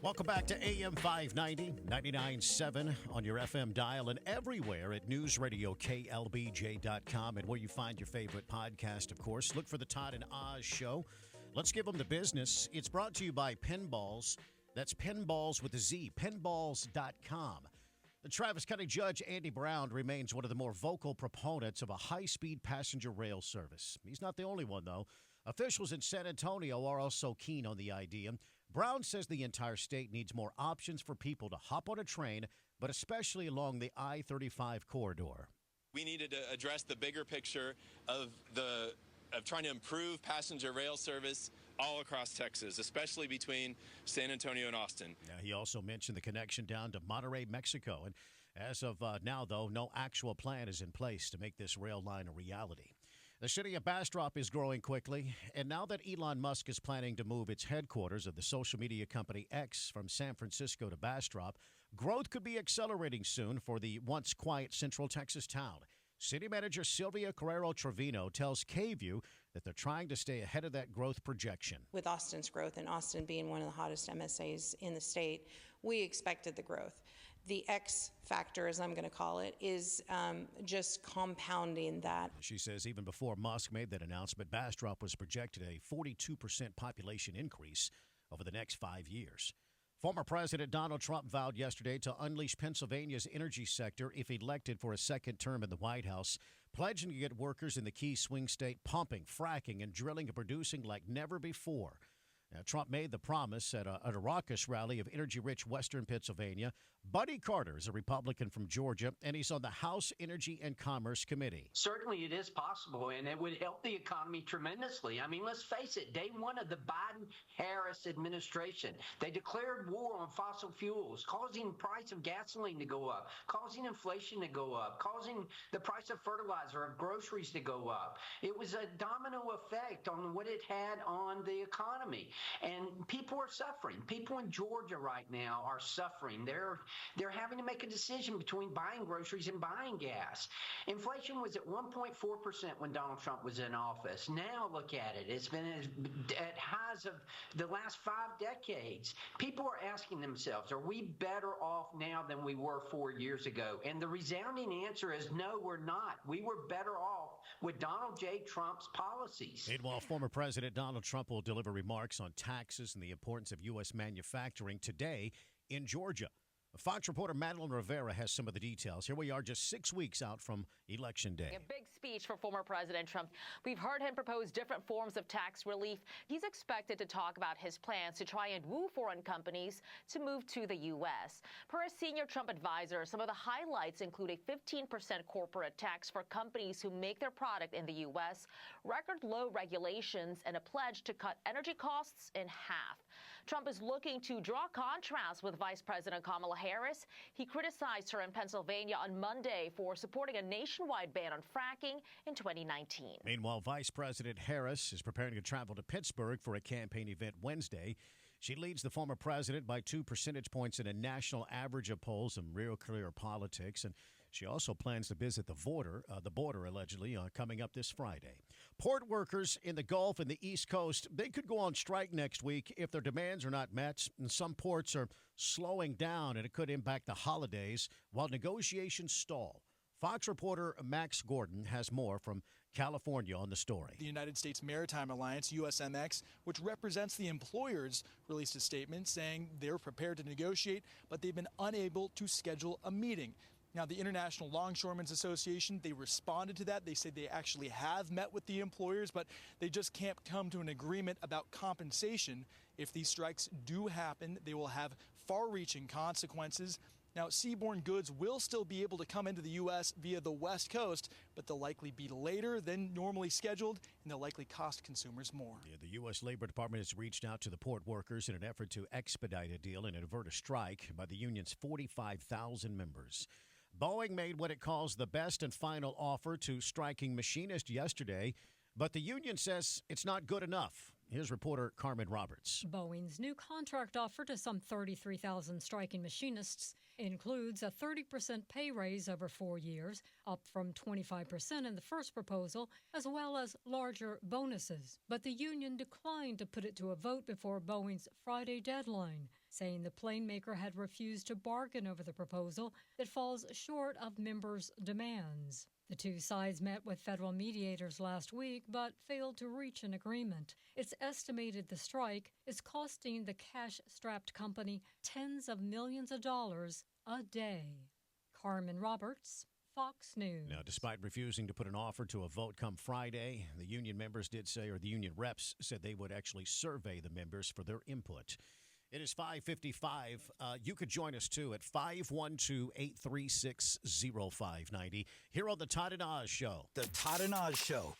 Welcome back to AM 590, 99.7 on your FM dial and everywhere at newsradioklbj.com and where you find your favorite podcast, of course. Look for the Todd and Oz Show. Let's give them the business. It's brought to you by Pinballs. That's Pinballs with a Z, pinballs.com. The Travis County Judge Andy Brown remains one of the more vocal proponents of a high-speed passenger rail service. He's not the only one, though. Officials in San Antonio are also keen on the idea. Brown says the entire state needs more options for people to hop on a train, but especially along the I-35 corridor. We needed to address the bigger picture of trying to improve passenger rail service all across Texas, especially between San Antonio and Austin. Yeah, he also mentioned the connection down to Monterrey, Mexico. And as of now, though, no actual plan is in place to make this rail line a reality. The city of Bastrop is growing quickly, and now that Elon Musk is planning to move its headquarters of the social media company X from San Francisco to Bastrop, growth could be accelerating soon for the once quiet Central Texas town. City Manager Sylvia Carrero-Trevino tells KVUE that they're trying to stay ahead of that growth projection. With Austin's growth, and Austin being one of the hottest MSAs in the state, we expected the growth. The X factor, as I'm going to call it, is just compounding that. She says even before Musk made that announcement, Bastrop was projected a 42% population increase over the next 5 years. Former President Donald Trump vowed yesterday to unleash Pennsylvania's energy sector if elected for a second term in the White House, pledging to get workers in the key swing state pumping, fracking, and drilling and producing like never before. Now, Trump made the promise at a raucous rally of energy-rich western Pennsylvania. Buddy Carter is a Republican from Georgia, and he's on the House Energy and Commerce Committee. Certainly it is possible, and it would help the economy tremendously. I mean, let's face it, day one of the Biden-Harris administration, they declared war on fossil fuels, causing the price of gasoline to go up, causing inflation to go up, causing the price of fertilizer, of groceries to go up. It was a domino effect on what it had on the economy. And people are suffering. People in Georgia right now are suffering. They're having to make a decision between buying groceries and buying gas. Inflation was at 1.4% when Donald Trump was in office. Now look at it. It's been at highs of the last 5 decades. People are asking themselves, are we better off now than we were 4 years ago? And the resounding answer is no, we're not. We were better off with Donald J. Trump's policies. Meanwhile, former President Donald Trump will deliver remarks on taxes and the importance of U.S. manufacturing today in Georgia. Fox reporter Madeline Rivera has some of the details. Here we are just 6 weeks out from Election Day. A big speech for former President Trump. We've heard him propose different forms of tax relief. He's expected to talk about his plans to try and woo foreign companies to move to the U.S. Per a senior Trump advisor, some of the highlights include a 15% corporate tax for companies who make their product in the U.S., record low regulations, and a pledge to cut energy costs in half. Trump is looking to draw contrast with Vice President Kamala Harris. He criticized her in Pennsylvania on Monday for supporting a nationwide ban on fracking in 2019. Meanwhile, Vice President Harris is preparing to travel to Pittsburgh for a campaign event Wednesday. She leads the former president by 2 percentage points in a national average of polls in real clear politics. And she also plans to visit the border allegedly, coming up this Friday. Port workers in the Gulf and the East Coast, they could go on strike next week if their demands are not met. And some ports are slowing down, and it could impact the holidays while negotiations stall. Fox reporter Max Gordon has more from California on the story. The United States Maritime Alliance, USMX, which represents the employers, released a statement saying they're prepared to negotiate, but they've been unable to schedule a meeting. Now, the International Longshoremen's Association, they responded to that. They said they actually have met with the employers, but they just can't come to an agreement about compensation. If these strikes do happen, they will have far-reaching consequences. Now, seaborne goods will still be able to come into the U.S. via the West Coast, but they'll likely be later than normally scheduled, and they'll likely cost consumers more. Yeah, the U.S. Labor Department has reached out to the port workers in an effort to expedite a deal and avert a strike by the union's 45,000 members. Boeing made what it calls the best and final offer to striking machinists yesterday, but the union says it's not good enough. Here's reporter Carmen Roberts. Boeing's new contract offer to some 33,000 striking machinists includes a 30% pay raise over 4 years, up from 25% in the first proposal, as well as larger bonuses. But the union declined to put it to a vote before Boeing's Friday deadline, saying the plane maker had refused to bargain over the proposal that falls short of members' demands. The two sides met with federal mediators last week but failed to reach an agreement. It's estimated the strike is costing the cash-strapped company tens of millions of dollars a day. Carmen Roberts, Fox News. Now, despite refusing to put an offer to a vote come Friday, the union members did say, or the union reps said they would actually survey the members for their input. It is 5:55. You could join us, too, at 512-836-0590 here on the Todd and Oz Show. The Todd and Oz Show.